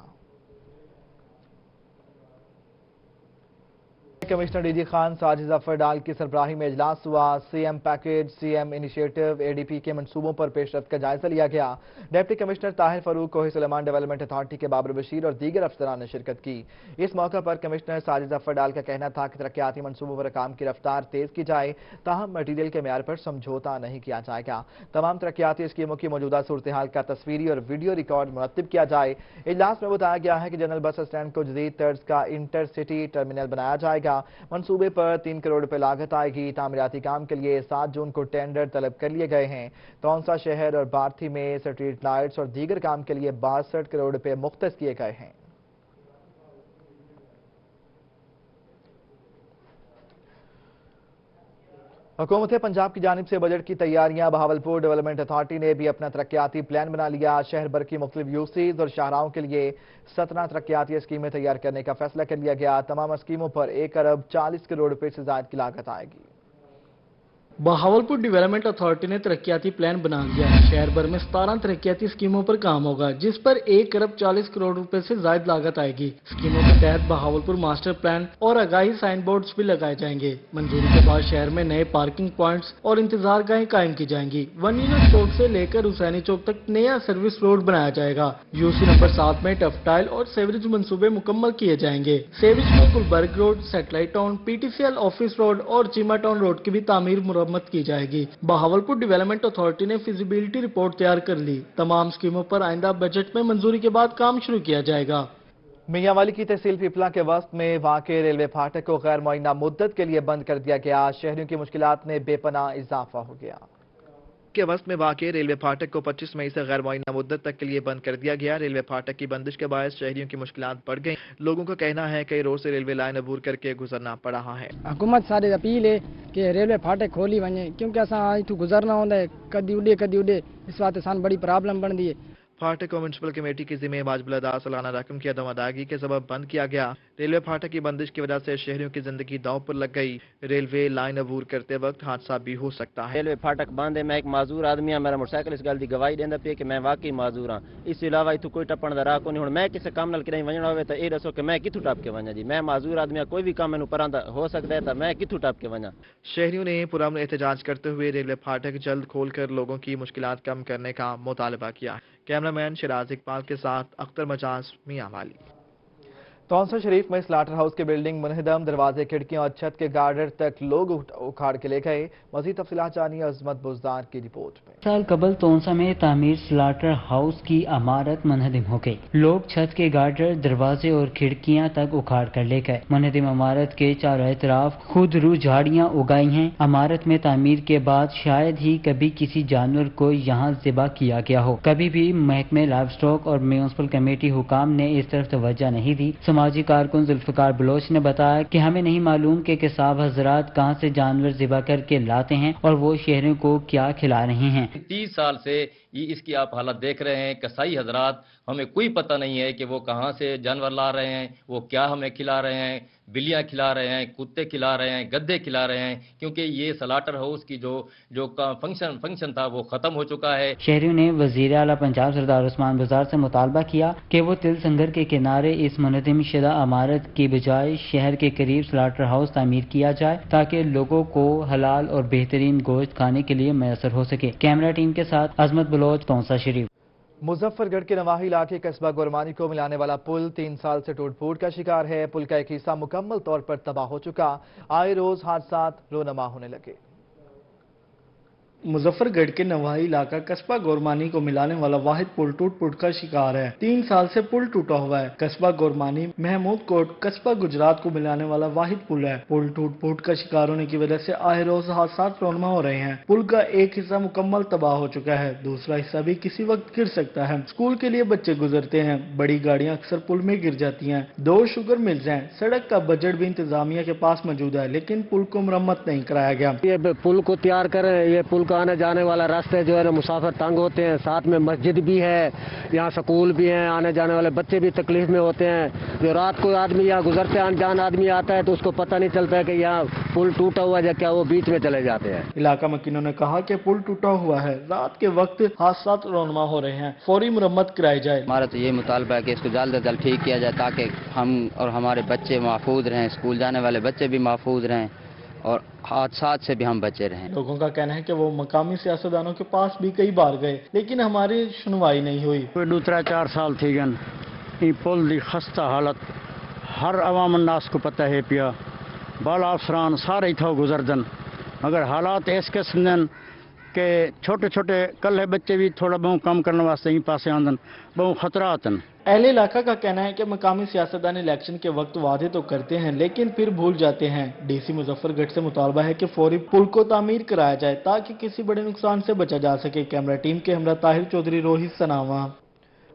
कमिश्नर DG खान साजिद जफर डाल की सरबराही में इजलास हुआ। CM package, CM initiative, ADP के मंसूबों पर पेशरफ्त का जायजा लिया गया। डिप्टी कमिश्नर ताहिर फरूक, कोही सुलेमान डेवलपमेंट अथॉरिटी के बाबर बशीर और दीगर अफसरान ने शिरकत की। इस मौके पर कमिश्नर साजिद जफर डाल का कहना था कि तरक्याती मंसूबों पर काम की रफ्तार तेज की जाए, ताहम मटीरियल के म्यार पर समझौता नहीं किया जाएगा। तमाम तरक्याती स्कीमों की मौजूदा सूरत हाल का तस्वीरी और वीडियो रिकॉर्ड मुरत्तिब किया जाए। इजलास में बताया गया है कि जनरल बस स्टैंड को जदीद तर्ज का इंटरसिटी टर्मिनल बनाया जाएगा। मंसूबे पर 3 करोड़ रुपए लागत आएगी। तामीराती काम के लिए 7 जून को टेंडर तलब कर लिए गए हैं। तौंसा शहर और बार्थी में स्ट्रीट लाइट्स और दीगर काम के लिए 62 करोड़ रुपए मुख्तस किए गए हैं। हुकूमत पंजाब की जानिब से बजट की तैयारियां। बहावलपुर डेवलपमेंट अथॉरिटी ने भी अपना तरक्याती प्लान बना लिया। शहर भर की मुख्तलिफ यूसीज और शाहराहों के लिए 17 तरक्याती स्कीमें तैयार करने का फैसला कर लिया गया। तमाम स्कीमों पर 1 अरब 40 करोड़ रुपए से ज्यादा की लागत आएगी। बहावलपुर डेवलपमेंट अथॉरिटी ने तरक्याती प्लान बना लिया। शहर भर में 17 तरक्याती स्कीमों पर काम होगा, जिस पर 1 अरब 40 करोड़ रुपए से ज्यादा लागत आएगी। स्कीमों के तहत बहावलपुर मास्टर प्लान और आगाही साइन बोर्ड्स भी लगाए जाएंगे। मंजूरी के बाद शहर में नए पार्किंग पॉइंट्स और इंतजार गाहें कायम की जाएंगी। वनीना चौक से लेकर हुसैनी चौक तक नया सर्विस रोड बनाया जाएगा। यूसी नंबर 7 में टफटाइल और सेवरेज मंसूबे मुकम्मल किए जाएंगे। सेवरेज में Gulberg road, satellite town, PTCL office road और चीमा टाउन रोड की भी तामीर मुरम्मत की जाएगी। बहावलपुर डेवलपमेंट अथॉरिटी ने फिजिबिलिटी रिपोर्ट तैयार कर ली। तमाम स्कीमों पर आइंदा बजट में मंजूरी के बाद काम शुरू किया जाएगा। मियांवाली की तहसील पिपला के वस्त में वाक़े रेलवे फाटक को गैर मुअय्यना मुद्दत के लिए बंद कर दिया गया। शहरियों की मुश्किलात में बेपनाह इजाफा हो गया। के वस्त में वाक़े रेलवे फाटक को 25 मई से गैर मुअय्यना मुद्दत तक के लिए बंद कर दिया गया। रेलवे फाटक की बंदिश के बायस शहरियों की मुश्किलात बढ़ गई। लोगों का कहना है कई रोज से रेलवे लाइन अबूर करके गुजरना पड़ रहा है। हुकूमत सारी अपील है कि रेलवे फाटक खोली वने, क्योंकि असां इथों गुजरना होंदा है, कदी उडे इस वास्ते सान बड़ी प्रॉब्लम बनदी है। फाटक को म्यूनसिपल कमेटी की जिम्मे वाजिब अदा सालाना रकम की अदम अदायगी के सबब बंद किया गया। रेलवे फाटक की बंदिश की वजह से शहरियों की जिंदगी दांव पर लग गई। रेलवे लाइन अबूर करते वक्त हादसा भी हो सकता है। रेलवे फाटक बंद है। मैं एक माजूर आदमी हाँ, मेरा मोटरसाइकिल इस गल की गवाही देंदा पे कि मैं वाकई माजूर हाँ। इस अलावा इतों कोई टप्पण का राह को नहीं। मैं किसी काम नाल कितें वजना होवे तो ये दसो कि मैं किथों टप के वजा जी। मैं माजूर आदमी हाँ, कोई भी काम मैनूं परां दा हो सकता है तो मैं किथों टप के वजा। शहरियों ने पुरअमन एहतजाज करते हुए रेलवे फाटक जल्द खोलकर लोगों की मुश्किलात कम करने का मुतालबा किया। कैमरामैन शिराज इकबाल के साथ अख्तर मजाज, मियांवाली। तौंसा शरीफ में स्लाटर हाउस की बिल्डिंग मुनहदम, दरवाजे, खिड़कियां और छत के गार्डर तक लोग उखाड़ के ले गए। मजीद तफसीलात जानिए अजमत बुज़दार की रिपोर्ट में। साल कबल तौंसा में तामीर स्लाटर हाउस की इमारत मुनहदम हो गई। लोग छत के गार्डर, दरवाजे और खिड़कियां तक उखाड़ कर ले गए। मुनहदम इमारत के चारों तरफ खुद रू झाड़ियां उगाई हैं। इमारत में तामीर के बाद शायद ही कभी किसी जानवर को यहाँ ज़िबा किया गया हो। कभी भी महकमे लाइव स्टॉक और म्यूनसिपल कमेटी हुकाम ने इस तरफ तवज्जो नहीं दी। समाजी कारकुन जुल्फिकार बलोच ने बताया कि हमें नहीं मालूम कि किसाब हजरात कहां से जानवर ज़िबा करके लाते हैं और वो शहरों को क्या खिला रहे हैं। 30 साल से ये इसकी आप हालत देख रहे हैं। कसाई हजरात, हमें कोई पता नहीं है कि वो कहाँ से जानवर ला रहे हैं, वो क्या हमें खिला रहे हैं। बिल्लियाँ खिला रहे हैं, कुत्ते खिला रहे हैं, गद्दे खिला रहे हैं, क्योंकि ये स्लाटर हाउस की जो फंक्शन था वो खत्म हो चुका है। शहरियों ने वजीर आला पंजाब सरदार उस्मान बुज़दार से मुतालबा किया कि वो तिल संगर के किनारे इस मुनहदम शुदा इमारत की बजाय शहर के करीब स्लाटर हाउस तामीर किया जाए ताकि लोगों को हलाल और बेहतरीन गोश्त खाने के लिए मैसर हो सके। कैमरा टीम के साथ अजमत बलोच, तौंसा शरीफ। मुजफ्फरगढ़ के नवाही इलाके कस्बा गोरमानी को मिलाने वाला पुल 3 साल से टूट फूट का शिकार है। पुल का एक हिस्सा मुकम्मल तौर पर तबाह हो चुका। आए रोज हादसात रोनमा होने लगे। मुजफ्फरगढ़ के नवाही इलाका कस्बा गोरमानी को मिलाने वाला वाहिद पुल टूट फूट का शिकार है। 3 साल से पुल टूटा हुआ है। कस्बा गोरमानी महमूद कोट कस्बा गुजरात को मिलाने वाला वाहिद पुल है। पुल टूट फूट का शिकार होने की वजह से आए रोज हादसात रोनमा हो रहे हैं। पुल का एक हिस्सा मुकम्मल तबाह हो चुका है, दूसरा हिस्सा भी किसी वक्त गिर सकता है। स्कूल के लिए बच्चे गुजरते हैं, बड़ी गाड़ियाँ अक्सर पुल में गिर जाती हैं। 2 शुगर मिल्स हैं। सड़क का बजट भी इंतजामिया के पास मौजूद है, लेकिन पुल को मरम्मत नहीं कराया गया। ये पुल को तैयार करें, ये पुल का आने जाने वाला रास्ते जो है ना मुसाफिर तंग होते हैं। साथ में मस्जिद भी है, यहाँ स्कूल भी है, आने जाने वाले बच्चे भी तकलीफ में होते हैं। जो रात को आदमी यहाँ गुजरते अनजान आदमी आता है तो उसको पता नहीं चलता है कि यहाँ पुल टूटा हुआ है, क्या वो बीच में चले जाते हैं। इलाका मकीनों ने कहा कि पुल टूटा हुआ है, रात के वक्त हादसात रोनमा हो रहे हैं, फौरी मुरम्मत कराई जाए। हमारा तो ये मुतालबा है कि इसको जल्द से जल्द ठीक किया जाए ताकि हम और हमारे बच्चे महफूज रहें, स्कूल जाने वाले बच्चे भी महफूज रहें और हादसात से भी हम बचे रहें। लोगों का कहना है कि वो मकामी सियासतदानों के पास भी कई बार गए, लेकिन हमारी सुनवाई नहीं हुई। 2-4 साल थी गन ये पुल की खस्ता हालत हर अवाम नास को पता है पिया। बाला अफसरान सारे इथों गुजरदन, मगर हालात इस किस्म के छोटे छोटे कल है बच्चे भी थोड़ा बहुत कम करने वास्ते ही पासे आंदन, बहुत खतरात। अहले इलाका का कहना है कि मकामी सियासतदान इलेक्शन के वक्त वादे तो करते हैं लेकिन फिर भूल जाते हैं। डीसी मुजफ्फरगढ़ से मुतालबा है कि फौरी पुल को तामीर कराया जाए ताकि किसी बड़े नुकसान से बचा जा सके। कैमरा टीम के हमरा ताहिर चौधरी, रोहित सनावा।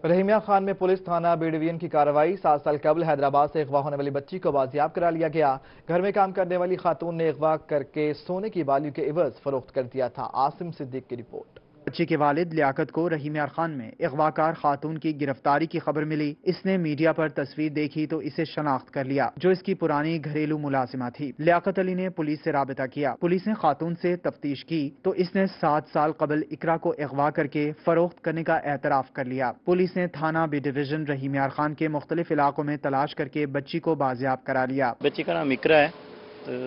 रहीमिया खान में पुलिस थाना बी डिवीजन की कार्रवाई। 7 साल कबल हैदराबाद से अगवा होने वाली बच्ची को बाजियाब करा लिया गया। घर में काम करने वाली खातून ने अगवा करके सोने की बालियों के इवज फरोख्त कर दिया था। आसिम सिद्दीक की रिपोर्ट। बच्ची के वालिद लियाकत को रहीमिया खान में अगवाकार खातून की गिरफ्तारी की खबर मिली। इसने मीडिया पर तस्वीर देखी तो इसे शनाख्त कर लिया, जो इसकी पुरानी घरेलू मुलाजिमा थी। लियाकत अली ने पुलिस से राबता किया। पुलिस ने खातून से तफ्तीश की तो इसने 7 साल कबल इकरा को अगवा करके फरोख्त करने का एतराफ कर लिया। पुलिस ने थाना बी डिवीजन रहीमिया खान के मुख्तलिफ इलाकों में तलाश करके बच्ची को बाजियाब करा लिया। बच्ची का नाम इकरा है।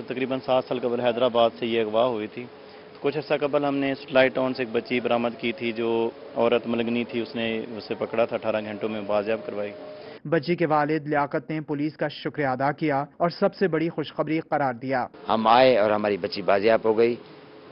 तकरीबन 7 साल कबल हैदराबाद से ये अगवा हुई थी। कुछ अर्सा कबल हमने सप्लाई टाउन से एक बच्ची बरामद की थी, जो औरत मलगनी थी, उसने उसे पकड़ा था। 18 घंटों में बाजियाब करवाई। बच्ची के वालिद लियाकत ने पुलिस का शुक्रिया अदा किया और सबसे बड़ी खुशखबरी करार दिया। हम आए और हमारी बच्ची बाजियाब हो गई।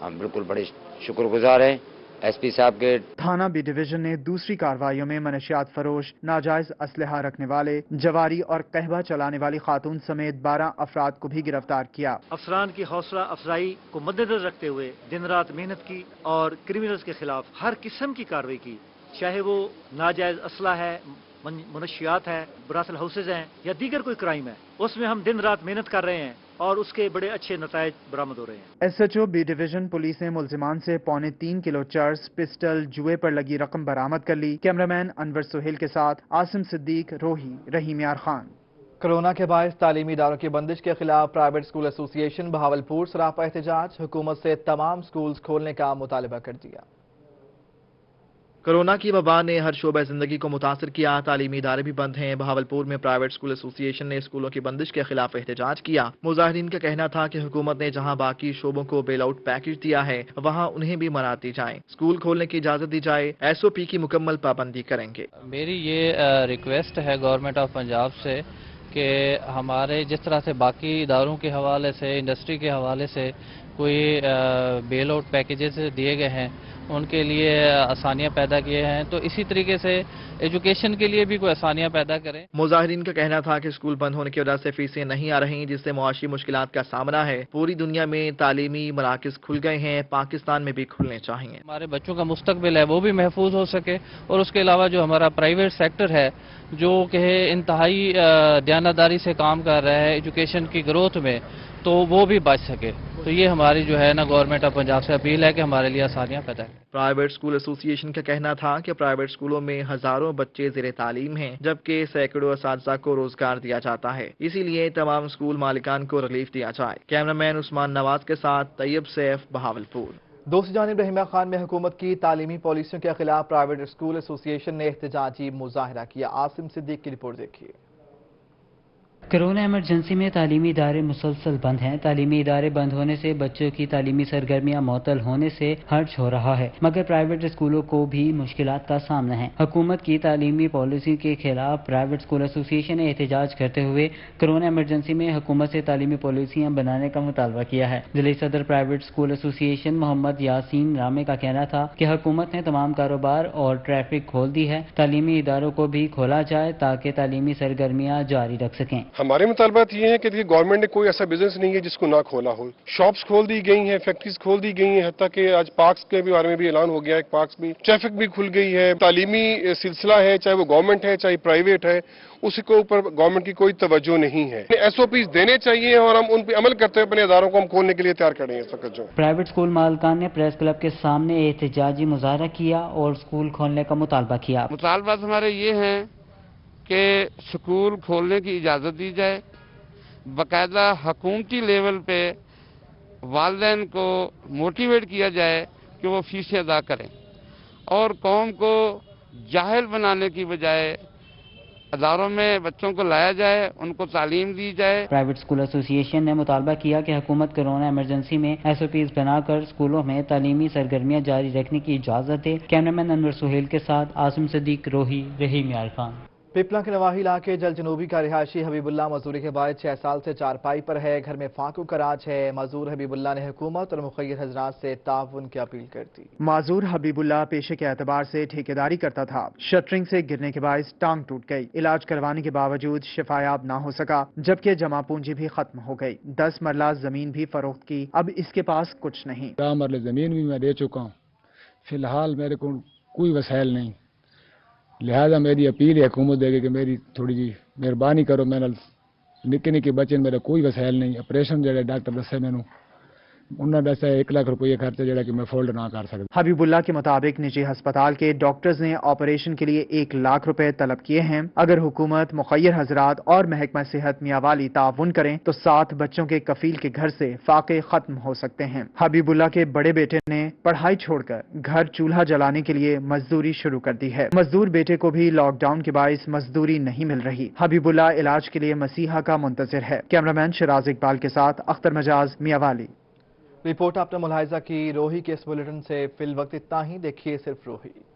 हम बिल्कुल बड़े शुक्रगुजार हैं एसपी साहब के। थाना बी डिवीजन ने दूसरी कार्रवाइयों में मनशियात फरोश, नाजायज असलहा रखने वाले, जवारी और कहवा चलाने वाली खातून समेत 12 अफराद को भी गिरफ्तार किया। अफसरान की हौसला अफजाई को मद्देनजर रखते हुए दिन रात मेहनत की और क्रिमिनल्स के खिलाफ हर किस्म की कार्रवाई की, चाहे वो नाजायज असला है, मनशियात है, ब्रासल हाउसेज हैं या दीगर कोई क्राइम है, उसमें हम दिन रात मेहनत कर रहे हैं और उसके बड़े अच्छे नतायज बरामद हो रहे हैं। SHO बी डिवीजन पुलिस ने मुल्जिमान से 3.25 किलो चर्स, पिस्टल, जुए पर लगी रकम बरामद कर ली। कैमरामैन अनवर सुहेल के साथ आसिम सिद्दीक, रोही, रहीमिया खान। कोरोना के बायस तालीमी इदारों की बंदिश के खिलाफ प्राइवेट स्कूल एसोसिएशन बहावलपुर सरापा एहतजाज। हुकूमत से तमाम स्कूल खोलने का मुतालबा कर दिया। कोरोना की वबा ने हर शोबे जिंदगी को मुतासर किया। तालीमी इदारे भी बंद हैं। बहावलपुर में प्राइवेट स्कूल एसोसिएशन ने स्कूलों की बंदिश के खिलाफ एहतजाज किया। मुजाहिरीन का कहना था कि हुकूमत ने जहां बाकी शोबों को बेल आउट पैकेज दिया है, वहां उन्हें भी मनात दी जाए, स्कूल खोलने की इजाजत दी जाए, SOP की मुकम्मल पाबंदी करेंगे। मेरी ये रिक्वेस्ट है गवर्नमेंट ऑफ पंजाब से कि हमारे जिस तरह से बाकी इदारों के हवाले से, इंडस्ट्री के हवाले से कोई बेल आउट पैकेजेस दिए गए हैं, उनके लिए आसानियां पैदा किए हैं, तो इसी तरीके से एजुकेशन के लिए भी कोई आसानियां पैदा करें। मुजाहिरीन का कहना था कि स्कूल बंद होने की वजह से फीसें नहीं आ रही, जिससे मुआशी मुश्किलात का सामना है। पूरी दुनिया में तालीमी मराकज खुल गए हैं, पाकिस्तान में भी खुलने चाहिए। हमारे बच्चों का मुस्तकबिल है वो भी महफूज हो सके, और उसके अलावा जो हमारा प्राइवेट सेक्टर है जो कि इंतहाई दयानतदारी से काम कर रहा है एजुकेशन की ग्रोथ में, तो वो भी बच सके। तो ये हमारी जो है ना गवर्नमेंट ऑफ पंजाब से अपील है कि हमारे लिए आसानियां पैदा करें। प्राइवेट स्कूल एसोसिएशन का कहना था कि प्राइवेट स्कूलों में हजारों बच्चे ज़ेरे तालीम हैं, जबकि सैकड़ों असातिज़ा को रोजगार दिया जाता है। इसीलिए तमाम स्कूल मालिकान को रिलीफ दिया जाए। कैमरामैन उस्मान नवाज के साथ तैयब सैफ, बहावलपुर। दूसरी जानिब रहीमिया खान में हुकूमत की तालीमी पॉलिसियों के खिलाफ प्राइवेट स्कूल एसोसिएशन ने एहतजाजी मुजाहरा किया। आसिम सिद्दीक की रिपोर्ट देखिए। कोरोना इमरजेंसी में तालीमी इदारे मुसलसल बंद हैं। तालीमी इदारे बंद होने से बच्चों की तालीमी सरगर्मियां मुअत्तल होने से हर्ज हो रहा है, मगर प्राइवेट स्कूलों को भी मुश्किलात का सामना है। हुकूमत की तालीमी पॉलिसी के खिलाफ प्राइवेट स्कूल एसोसिएशन ने एहतजाज करते हुए कोरोना इमरजेंसी में हुकूमत से तालीमी पॉलिसियां बनाने का मुतालबा किया है। जिले सदर private school association Mohammad Yasin Rame का कहना था कि हुकूमत ने तमाम कारोबार और ट्रैफिक खोल दी है, तालीमी इदारों को भी खोला जाए ताकि तालीमी सरगर्मियां जारी रख सकें। हमारे मुतालबात ये है कि गवर्नमेंट ने कोई ऐसा बिजनेस नहीं है जिसको ना खोला हो। शॉप्स खोल दी गई हैं, फैक्ट्रीज खोल दी गई हैं, हत्ता कि आज पार्क्स के भी बारे में भी ऐलान हो गया है, पार्क्स भी, ट्रैफिक भी खुल गई है। तालीमी सिलसिला है, चाहे वो गवर्नमेंट है चाहे प्राइवेट है, उसके ऊपर गवर्नमेंट की कोई तवज्जो नहीं है। SOPs देने चाहिए और हम उन पर अमल करते हुए अपने इदारों को हम खोलने के लिए तैयार खड़े हैं इस वक्त। जो प्राइवेट स्कूल मालिकान ने प्रेस क्लब के सामने एहतजाजी मुजाहरा किया और स्कूल खोलने का मुतालबा किया। मुतालबात हमारे ये हैं कि स्कूल खोलने की इजाज़त दी जाए, बाकायदा हुकूमती लेवल पे वालिदैन को मोटिवेट किया जाए कि वो फीसें अदा करें, और कौम को जाहिल बनाने की बजाय अदारों में बच्चों को लाया जाए, उनको तालीम दी जाए। प्राइवेट स्कूल एसोसिएशन ने मुतालबा किया कि हुकूमत कोरोना इमरजेंसी में SOPs बनाकर स्कूलों में तालीमी सरगर्मियां जारी रखने की इजाज़त दे। कैमरामैन अनवर सुहेल के साथ आसिम सिद्दीक, रोही, रहीमिया खान। पिपला के नवाही इलाके जल जनूबी का रिहायशी हबीबुल्ला मजदूरी के बाद 6 साल से चारपाई पर है। घर में फाकू का राज है। मजदूर हबीबुल्ला ने हुकूमत और मुखय्यर हजरात से ताउन की अपील कर दी। मजदूर हबीबुल्ला पेशे के एतबार से ठेकेदारी करता था। शटरिंग से गिरने के बायस टांग टूट गई। इलाज करवाने के बावजूद शिफायाब ना हो सका, जबकि जमा पूंजी भी खत्म हो गई। 10 मरला जमीन भी फरोख्त की, अब इसके पास कुछ नहीं। 10 मरले जमीन भी मैं दे चुका हूँ। फिलहाल मेरे को कोई वसाइल नहीं, لہذا میری اپیل ہے حکومت دے کہ میری تھوڑی جی مہربانی کرو. میں نکے نکے بچے میرا کوئی وسائل نہیں. آپریشن جڑا ڈاکٹر دسے مینوں انہوں نے دسا 1 لاکھ روپیہ خرچہ جڑا کہ میں فولڈ نہ کر سکتا. حبیب اللہ کے مطابق نجی ہسپتال کے ڈاکٹرز نے آپریشن کے لیے 1 لاکھ روپے طلب کیے ہیں. اگر حکومت، مخیر حضرات اور محکمہ صحت میاوالی تعاون کریں تو 7 بچوں کے کفیل کے گھر سے فاقے ختم ہو سکتے ہیں. حبیب اللہ کے بڑے بیٹے نے پڑھائی چھوڑ کر گھر چولہا جلانے کے لیے مزدوری شروع کر دی ہے. مزدور بیٹے کو بھی لاک ڈاؤن کے باعث مزدوری نہیں مل رہی. حبیب اللہ علاج کے لیے مسیحا کا منتظر ہے. کیمرامین شراز اقبال کے ساتھ اختر مجاز، میاوالی. رپورٹ آپ نے ملاحظہ کی. روہی کے اس بلیٹن سے فی الوقت اتنا ہی. دیکھیے صرف روہی.